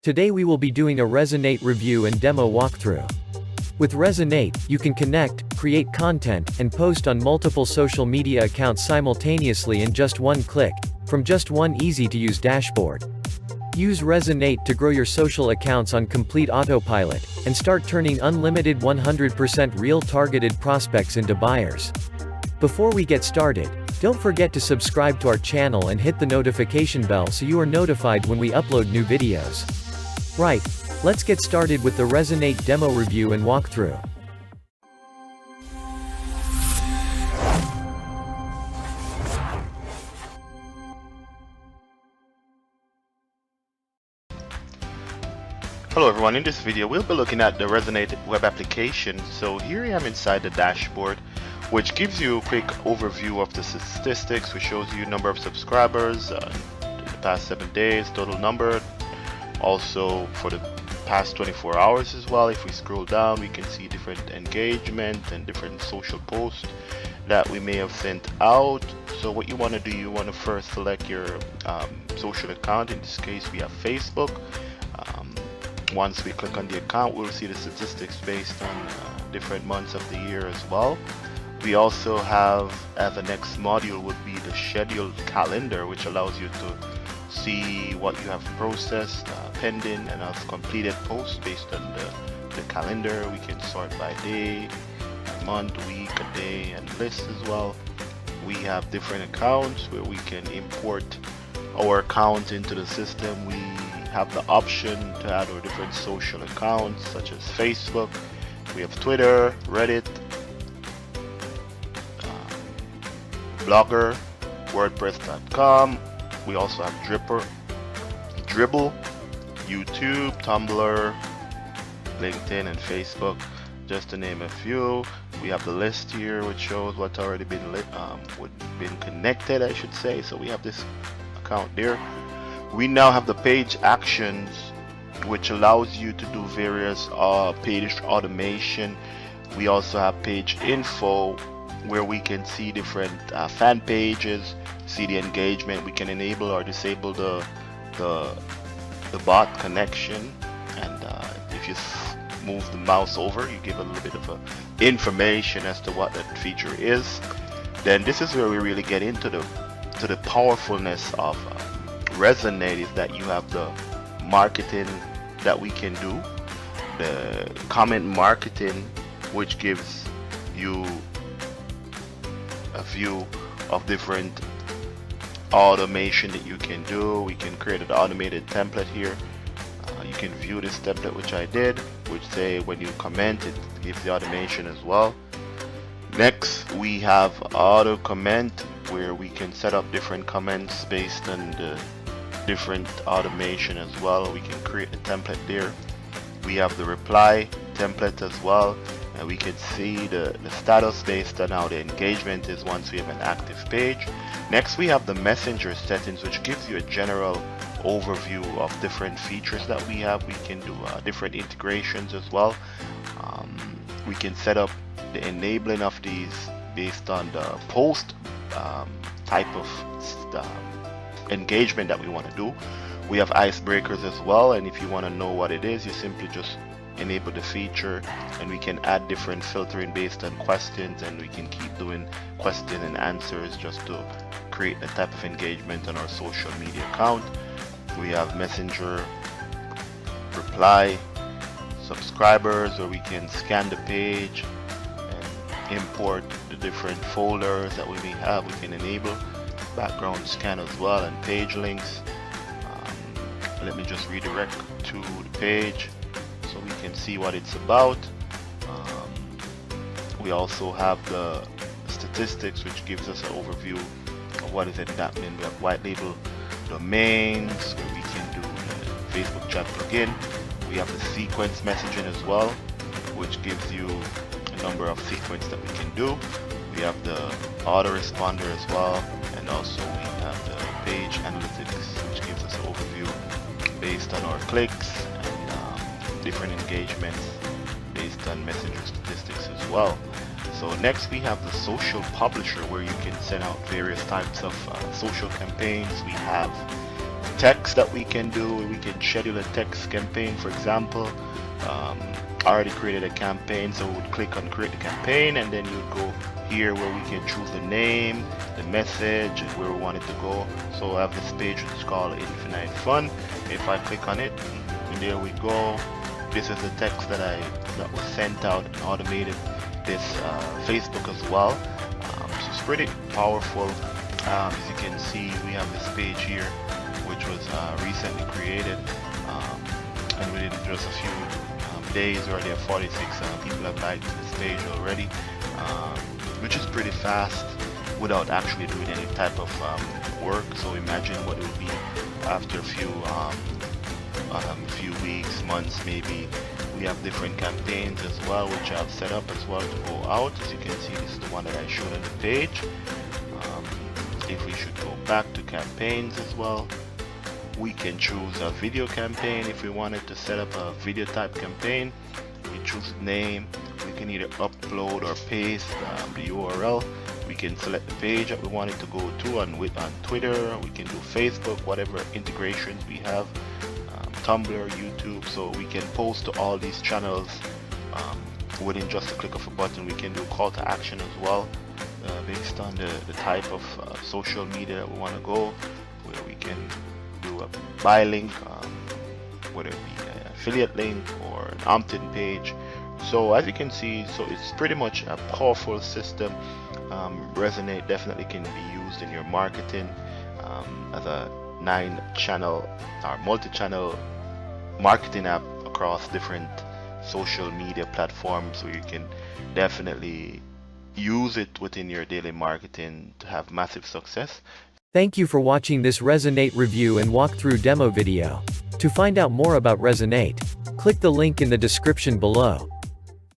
Today we will be doing a Rezonate review and demo walkthrough. With Rezonate, you can connect, create content, and post on multiple social media accounts simultaneously in just one click, from just one easy-to-use dashboard. Use Rezonate to grow your social accounts on complete autopilot, and start turning unlimited 100% real targeted prospects into buyers. Before we get started, don't forget to subscribe to our channel and hit the notification bell so you are notified when we upload new videos. Right, let's get started with the Rezonate demo review and walkthrough. Hello everyone, in this video we'll be looking at the Rezonate web application. So here I am inside the dashboard, which gives you a quick overview of the statistics, which shows you number of subscribers in the past 7 days, total number, also for the past 24 hours as well. If we scroll down, we can see different engagement and different social posts that we may have sent out. So what you want to do, you want to first select your social account. In this case we have Facebook. Once we click on the account, we'll see the statistics based on different months of the year as well. We also have, as the next module would be the scheduled calendar, which allows you to see what you have processed, pending, and have completed posts based on the calendar. We can sort by day, month, week, a day, and list as well. We have different accounts where we can import our account into the system. We have the option to add our different social accounts such as Facebook. We have Twitter, Reddit, Blogger, WordPress.com. We also have Dribble, YouTube, Tumblr, LinkedIn, and Facebook, just to name a few. We have the list here, which shows what's already been connected, I should say. So we have this account there. We now have the page actions, which allows you to do various page automation. We also have page info, where we can see different fan pages, see the engagement. We can enable or disable the bot connection, and if you move the mouse over, you give a little bit of information as to what that feature is. Then this is where we really get into the powerfulness of Rezonate, is that you have the marketing that we can do, the comment marketing, which gives you a view of different automation that you can do. We can create an automated template here. You can view this template, which I did, which say when you comment, it gives the automation as well. Next we have auto comment, where we can set up different comments based on the different automation as well. We can create a template there. We have the reply template as well, and we can see the status based on how the engagement is once we have an active page. Next we have the messenger settings, which gives you a general overview of different features that we have. We can do different integrations as well. We can set up the enabling of these based on the post type of engagement that we want to do. We have icebreakers as well, and if you want to know what it is, you simply just enable the feature, and we can add different filtering based on questions, and we can keep doing question and answers just to create the type of engagement on our social media account. We have messenger, reply, subscribers, where we can scan the page and import the different folders that we may have. We can enable background scan as well, and page links. Let me just redirect to the page so we can see what it's about. We also have the statistics, which gives us an overview of what is happening. We have white label domains, where we can do the Facebook chat plugin. We have the sequence messaging as well, which gives you a number of sequence that we can do. We have the autoresponder as well, and also we have the page analytics, which gives us an overview based on our clicks and different engagements based on messenger statistics as well. So next we have the social publisher, where you can send out various types of social campaigns. We have text that we can do. We can schedule a text campaign, for example. I already created a campaign, so we would click on create the campaign, and then you would go here where we can choose the name, the message, and where we want it to go. So I have this page which is called Infinite Fun. If I click on it, and there we go. This is the text that was sent out and automated this Facebook as well. So it's pretty powerful. As you can see, we have this page here which was recently created, and within just a few days already 46 people have liked this page already, which is pretty fast without actually doing any type of work. So imagine what it would be after a few weeks, months maybe. We have different campaigns as well, which I've set up as well to go out. As you can see, this is the one that I showed on the page. If we should go back to campaigns as well, we can choose a video campaign. If we wanted to set up a video type campaign, we choose the name. We can either upload or paste the URL. We can select the page that we want it to go to on Twitter. We can do Facebook, whatever integrations we have, Tumblr, YouTube. So we can post to all these channels within just a click of a button. We can do call to action as well, based on the type of social media that we want to go, where we can do a buy link, whether it be an affiliate link or an opt-in page. So as you can see, so it's pretty much a powerful system. Rezonate definitely can be used in your marketing as a 9-channel or multi-channel marketing app across different social media platforms, so you can definitely use it within your daily marketing to have massive success. Thank you for watching this Rezonate review and walkthrough demo video. To find out more about Rezonate, click the link in the description below.